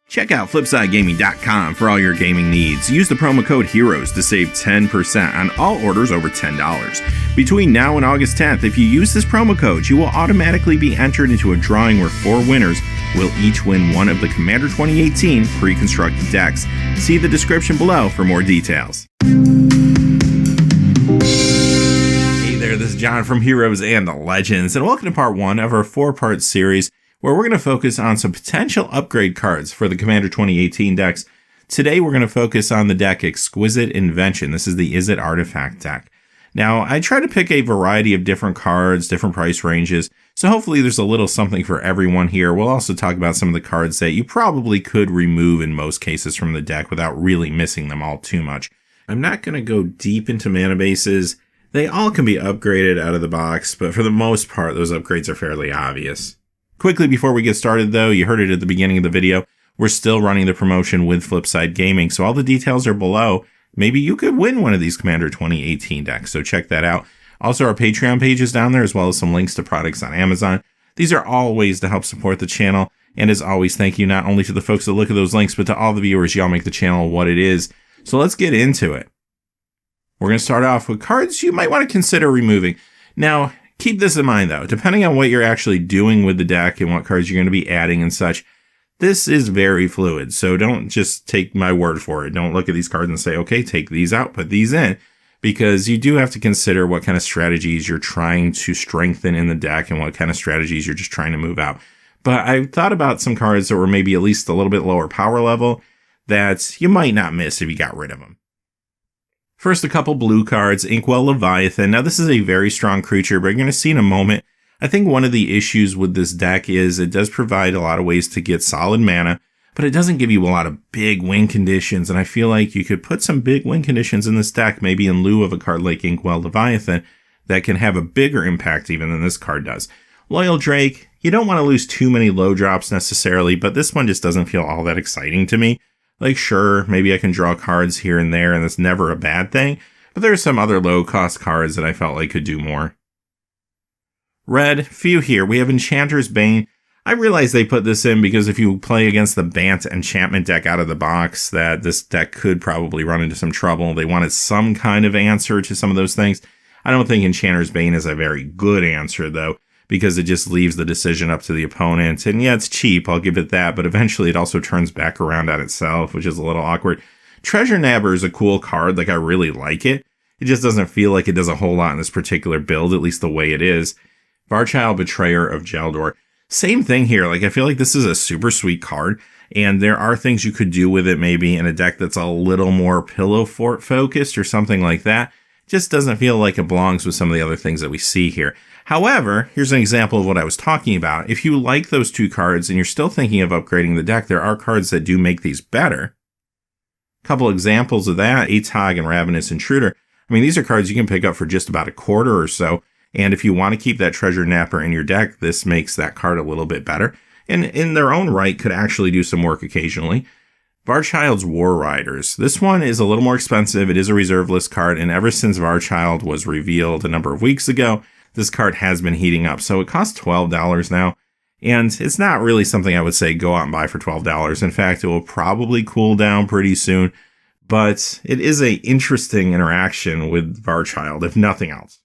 Check out FlipsideGaming.com for all your gaming needs. Use the promo code HEROES to save 10% on all orders over $10. Between now and August 10th, if you use this promo code, you will automatically be entered into a drawing where 4 winners will each win one of the Commander 2018 pre-constructed decks. See the description below for more details. Hey there, this is John from Heroes and Legends, and welcome to part 1 of our 4-part series where we're going to focus on some potential upgrade cards for the Commander 2018 decks. Today, we're going to focus on the deck Exquisite Invention. This is the Is It Artifact deck. Now, I try to pick a variety of different cards, different price ranges, so hopefully there's a little something for everyone here. We'll also talk about some of the cards that you probably could remove in most cases from the deck without really missing them all too much. I'm not going to go deep into mana bases. They all can be upgraded out of the box, but for the most part, those upgrades are fairly obvious. Quickly before we get started though, you heard it at the beginning of the video, we're still running the promotion with Flipside Gaming, so all the details are below. Maybe you could win one of these Commander 2018 decks, so check that out. Also, our Patreon page is down there, as well as some links to products on Amazon. These are all ways to help support the channel, and as always, thank you not only to the folks that look at those links, but to all the viewers. Y'all make the channel what it is. So let's get into it. We're going to start off with cards you might want to consider removing. Now, keep this in mind though, depending on what you're actually doing with the deck and what cards you're going to be adding and such, this is very fluid. So don't just take my word for it. Don't look at these cards and say, okay, take these out, put these in, because you do have to consider what kind of strategies you're trying to strengthen in the deck and what kind of strategies you're just trying to move out. But I thought about some cards that were maybe at least a little bit lower power level that you might not miss if you got rid of them. First, a couple blue cards, Inkwell Leviathan. Now, this is a very strong creature, but you're going to see in a moment. I think one of the issues with this deck is it does provide a lot of ways to get solid mana, but it doesn't give you a lot of big win conditions, and I feel like you could put some big win conditions in this deck, maybe in lieu of a card like Inkwell Leviathan, that can have a bigger impact even than this card does. Loyal Drake, you don't want to lose too many low drops necessarily, but this one just doesn't feel all that exciting to me. Like, sure, maybe I can draw cards here and there, and that's never a bad thing, but there are some other low-cost cards that I felt like could do more. Red, few here. We have Enchanter's Bane. I realize they put this in because if you play against the Bant enchantment deck out of the box, that this deck could probably run into some trouble. They wanted some kind of answer to some of those things. I don't think Enchanter's Bane is a very good answer, though, because it just leaves the decision up to the opponent. And yeah, it's cheap, I'll give it that, but eventually it also turns back around on itself, which is a little awkward. Treasure Nabber is a cool card, like I really like it. It just doesn't feel like it does a whole lot in this particular build, at least the way it is. Varchild, Betrayer of Jeldor. Same thing here, like I feel like this is a super sweet card, and there are things you could do with it maybe in a deck that's a little more Pillow Fort focused or something like that. Just doesn't feel like it belongs with some of the other things that we see here. However, here's an example of what I was talking about. If you like those two cards and you're still thinking of upgrading the deck, there are cards that do make these better. A couple examples of that, Atog and Ravenous Intruder. I mean, these are cards you can pick up for just about a quarter or so. And if you want to keep that Treasure Napper in your deck, this makes that card a little bit better. And in their own right, could actually do some work occasionally. Varchild's War Riders. This one is a little more expensive. It is a reserve list card. And ever since Varchild was revealed a number of weeks ago, this card has been heating up. So it costs $12 now. And it's not really something I would say go out and buy for $12. In fact, it will probably cool down pretty soon. But it is an interesting interaction with Varchild, if nothing else.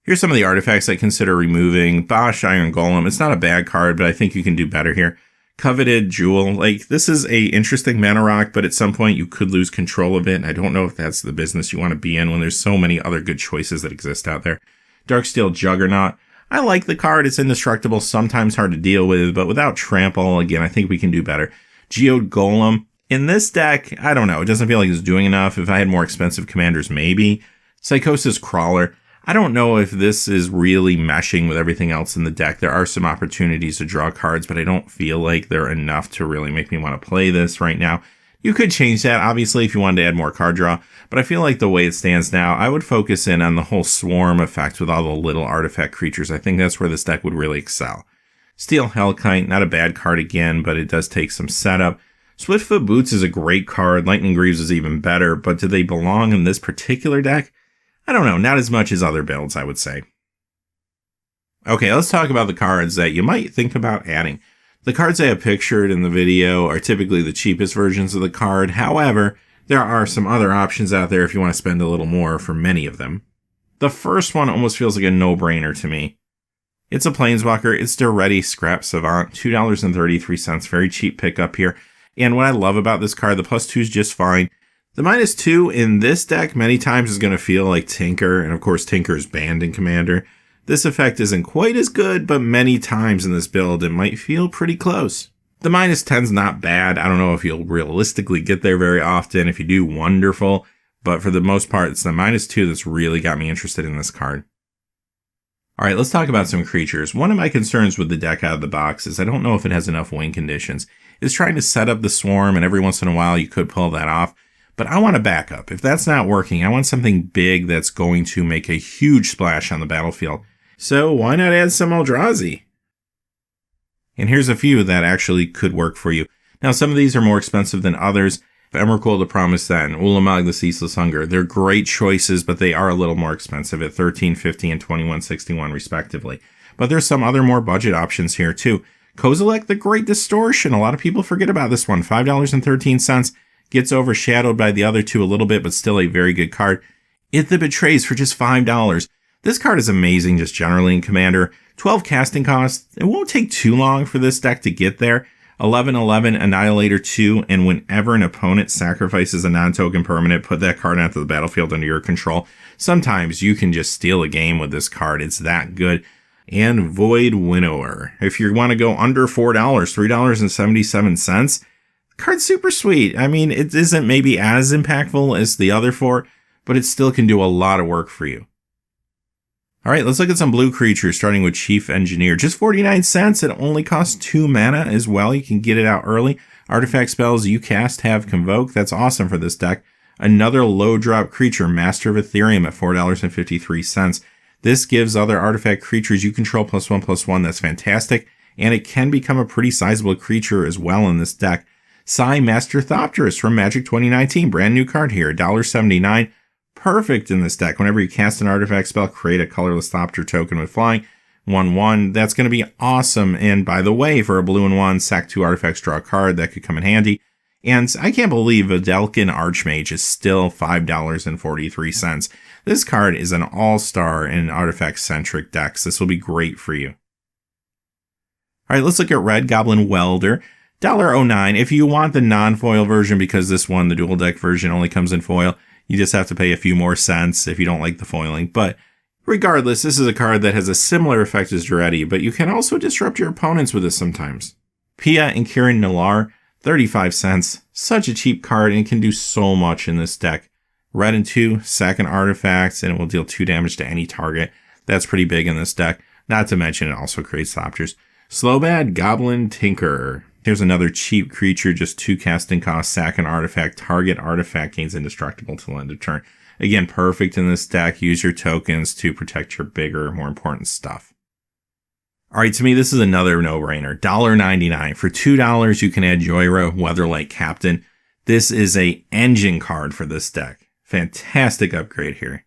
Here's some of the artifacts I consider removing. Bosch Iron Golem. It's not a bad card, but I think you can do better here. Coveted Jewel. Like, this is a interesting mana rock, but at some point you could lose control of it. And I don't know if that's the business you want to be in when there's so many other good choices that exist out there. Darksteel Juggernaut. I like the card. It's indestructible, sometimes hard to deal with, but without Trample, again, I think we can do better. Geode Golem. In this deck, I don't know. It doesn't feel like it's doing enough. If I had more expensive commanders, maybe. Psychosis Crawler. I don't know if this is really meshing with everything else in the deck. There are some opportunities to draw cards, but I don't feel like they're enough to really make me want to play this right now. You could change that, obviously, if you wanted to add more card draw, but I feel like the way it stands now, I would focus in on the whole swarm effect with all the little artifact creatures. I think that's where this deck would really excel. Steel Hellkite, not a bad card again, but it does take some setup. Swiftfoot Boots is a great card. Lightning Greaves is even better, but do they belong in this particular deck? I don't know, not as much as other builds, I would say. Okay, let's talk about the cards that you might think about adding. The cards I have pictured in the video are typically the cheapest versions of the card. However, there are some other options out there if you want to spend a little more for many of them. The first one almost feels like a no-brainer to me. It's a Planeswalker. It's Doretti Scrap Savant, $2.33. Very cheap pickup here. And what I love about this card, the +2 is just fine. The -2 in this deck many times is going to feel like Tinker, and of course Tinker is banned in Commander. This effect isn't quite as good, but many times in this build it might feel pretty close. The -10's not bad. I don't know if you'll realistically get there very often. If you do, wonderful. But for the most part, it's the -2 that's really got me interested in this card. Alright, let's talk about some creatures. One of my concerns with the deck out of the box is I don't know if it has enough win conditions. It's trying to set up the swarm, and every once in a while you could pull that off. But I want a backup. If that's not working, I want something big that's going to make a huge splash on the battlefield. So why not add some Eldrazi? And here's a few that actually could work for you. Now, some of these are more expensive than others. Emrakul, the Promised End, Ulamog, the Ceaseless Hunger. They're great choices, but they are a little more expensive at $13.50 and $21.61 respectively. But there's some other more budget options here too. Kozilek, the Great Distortion. A lot of people forget about this one. $5.13. Gets overshadowed by the other two a little bit, but still a very good card. It the Betrays for just $5. This card is amazing just generally in Commander. 12 casting costs. It won't take too long for this deck to get there. 11/11, Annihilator 2, and whenever an opponent sacrifices a non-token permanent, put that card onto the battlefield under your control. Sometimes you can just steal a game with this card. It's that good. And Void Winnower. If you want to go under $4, $3.77, the card's super sweet. I mean, it isn't maybe as impactful as the other four, but it still can do a lot of work for you. Alright, let's look at some blue creatures, starting with Chief Engineer. Just 49 cents. It only costs 2 mana as well. You can get it out early. Artifact spells you cast have Convoke. That's awesome for this deck. Another low drop creature, Master of Ethereum at $4.53. This gives other artifact creatures you control +1/+1. That's fantastic. And it can become a pretty sizable creature as well in this deck. Sai Master Thopterus from Magic 2019. Brand new card here, $1.79. Perfect in this deck. Whenever you cast an artifact spell, create a colorless Thopter token with flying. 1/1. That's going to be awesome. And by the way, for a blue and 1, sack 2 artifacts, draw a card. That could come in handy. And I can't believe Vedelkin Archmage is still $5.43. This card is an all-star in artifact-centric decks. This will be great for you. Alright, let's look at Red Goblin Welder. $1.09. If you want the non-foil version, because this one, the dual deck version, only comes in foil, you just have to pay a few more cents if you don't like the foiling. But regardless, this is a card that has a similar effect as Doretti, but you can also disrupt your opponents with this sometimes. Pia and Kirin Nalaar, 35 cents. Such a cheap card and can do so much in this deck. Red and 2, sack an artifact, and it will deal 2 damage to any target. That's pretty big in this deck. Not to mention it also creates Thopters. Slowbad Goblin Tinkerer. Here's another cheap creature, just 2 casting costs, sack an artifact, target artifact gains indestructible till end of turn. Again, perfect in this deck. Use your tokens to protect your bigger, more important stuff. Alright, to me, this is another no-brainer. $1.99. For $2, you can add Joyra, Weatherlight Captain. This is a engine card for this deck. Fantastic upgrade here.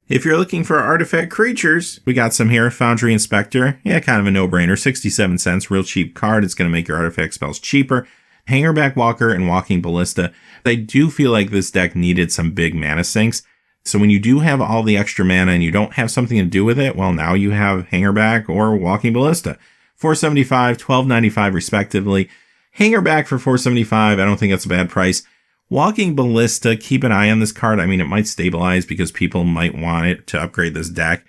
If you're looking for artifact creatures, we got some here. Foundry Inspector. Yeah, kind of a no-brainer. 67 cents. Real cheap card. It's going to make your artifact spells cheaper. Hangerback Walker and Walking Ballista. I do feel like this deck needed some big mana sinks. So when you do have all the extra mana and you don't have something to do with it, well, now you have Hangerback or Walking Ballista. $4.75, $12.95 respectively. Hangerback for $4.75. I don't think that's a bad price. Walking Ballista, keep an eye on this card. I mean, it might stabilize because people might want it to upgrade this deck,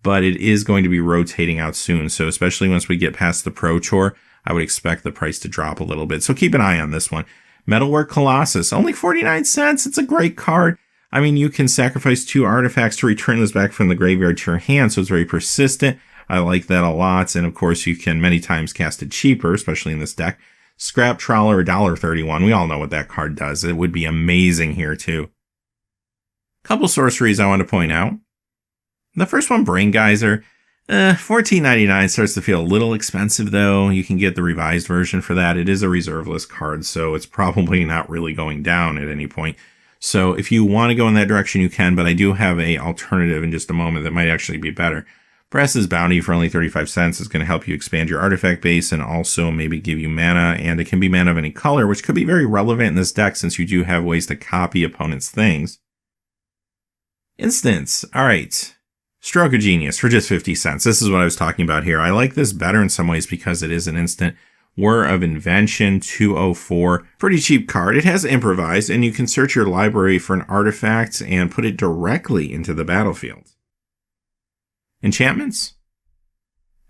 but it is going to be rotating out soon. So especially once we get past the Pro Tour, I would expect the price to drop a little bit. So keep an eye on this one. Metalwork Colossus, only 49 cents. It's a great card. I mean, you can sacrifice 2 artifacts to return this back from the graveyard to your hand, so it's very persistent. I like that a lot. And of course, you can many times cast it cheaper, especially in this deck. Scrap Trawler, $1.31. We all know what that card does. It would be amazing here, too. Couple sorceries I want to point out. The first one, Brain Geyser. $14.99 starts to feel a little expensive, though. You can get the revised version for that. It is a reserve list card, so it's probably not really going down at any point. So if you want to go in that direction, you can, but I do have an alternative in just a moment that might actually be better. Brass's Bounty for only 35 cents is going to help you expand your artifact base and also maybe give you mana, and it can be mana of any color, which could be very relevant in this deck since you do have ways to copy opponents' things. Instants. Alright. Stroke of Genius for just 50 cents. This is what I was talking about here. I like this better in some ways because it is an instant. War of Invention 204. Pretty cheap card. It has Improvise, and you can search your library for an artifact and put it directly into the battlefield. Enchantments?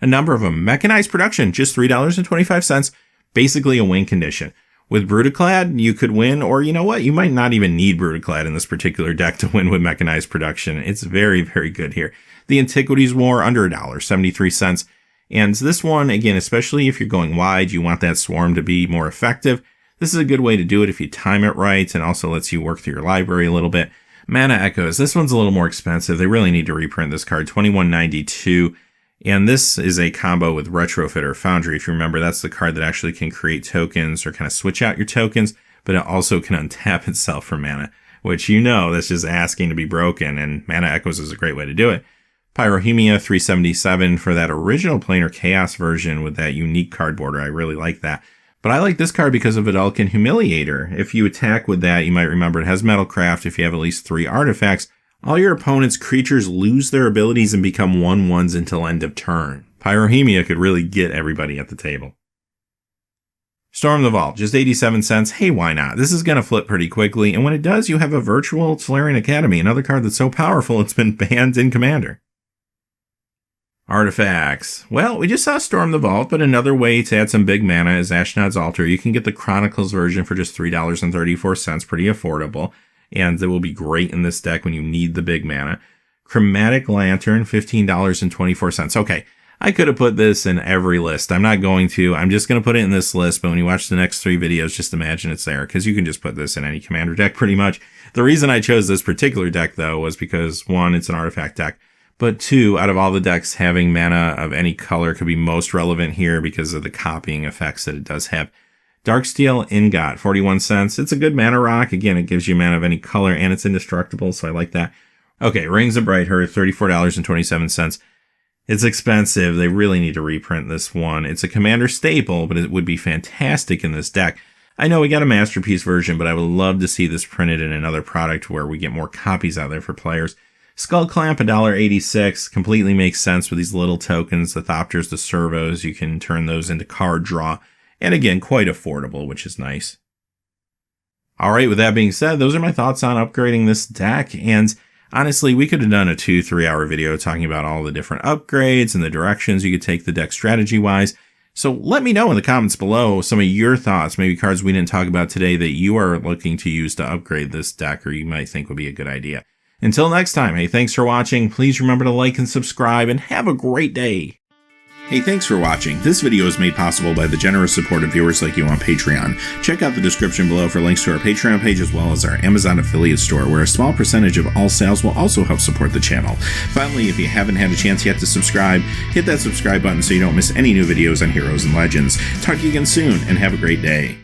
A number of them. Mechanized Production, just $3.25. Basically a win condition. With Brutaclad, you could win, or you know what? You might not even need Brutaclad in this particular deck to win with Mechanized Production. It's very, very good here. The Antiquities War, under $1, 73 cents. And this one, again, especially if you're going wide, you want that swarm to be more effective. This is a good way to do it if you time it right, and also lets you work through your library a little bit. Mana Echoes. This one's a little more expensive. They really need to reprint this card, $21.92. And this is a combo with Retrofit or Foundry. If you remember, that's the card that actually can create tokens or kind of switch out your tokens, but it also can untap itself for mana, which you know that's just asking to be broken, and Mana Echoes is a great way to do it. Pyrohemia, $3.77 for that original Planar Chaos version with that unique card border. I really like that. But I like this card because of Vedalken Humiliator. If you attack with that, you might remember it has Metalcraft. If you have at least 3 artifacts, all your opponent's creatures lose their abilities and become 1/1s until end of turn. Pyrohemia could really get everybody at the table. Storm the Vault, just 87 cents. Hey, why not? This is going to flip pretty quickly, and when it does, you have a virtual Solarian Academy, another card that's so powerful it's been banned in Commander. Artifacts. Well, we just saw Storm the Vault, but another way to add some big mana is Ashnod's Altar. You can get the Chronicles version for just $3.34, pretty affordable, and it will be great in this deck when you need the big mana. Chromatic Lantern, $15.24. Okay, I could have put this in every list. I'm not going to. I'm just going to put it in this list, but when you watch the next 3 videos, just imagine it's there, because you can just put this in any Commander deck pretty much. The reason I chose this particular deck, though, was because, 1, it's an artifact deck, but 2, out of all the decks, having mana of any color could be most relevant here because of the copying effects that it does have. Darksteel Ingot, 41 cents. It's a good mana rock. Again, it gives you mana of any color, and it's indestructible, so I like that. Okay, Rings of Brighthearth, $34.27. It's expensive. They really need to reprint this one. It's a Commander staple, but it would be fantastic in this deck. I know we got a Masterpiece version, but I would love to see this printed in another product where we get more copies out there for players. Skull Clamp, $1.86. Completely makes sense with these little tokens, the Thopters, the Servos. You can turn those into card draw. And again, quite affordable, which is nice. All right, with that being said, those are my thoughts on upgrading this deck. And honestly, we could have done a 2-3 hour video talking about all the different upgrades and the directions you could take the deck strategy-wise. So let me know in the comments below some of your thoughts, maybe cards we didn't talk about today that you are looking to use to upgrade this deck or you might think would be a good idea. Until next time, hey, thanks for watching. Please remember to like and subscribe, and have a great day. Hey, thanks for watching. This video is made possible by the generous support of viewers like you on Patreon. Check out the description below for links to our Patreon page as well as our Amazon affiliate store, where a small percentage of all sales will also help support the channel. Finally, if you haven't had a chance yet to subscribe, hit that subscribe button so you don't miss any new videos on Heroes and Legends. Talk to you again soon, and have a great day.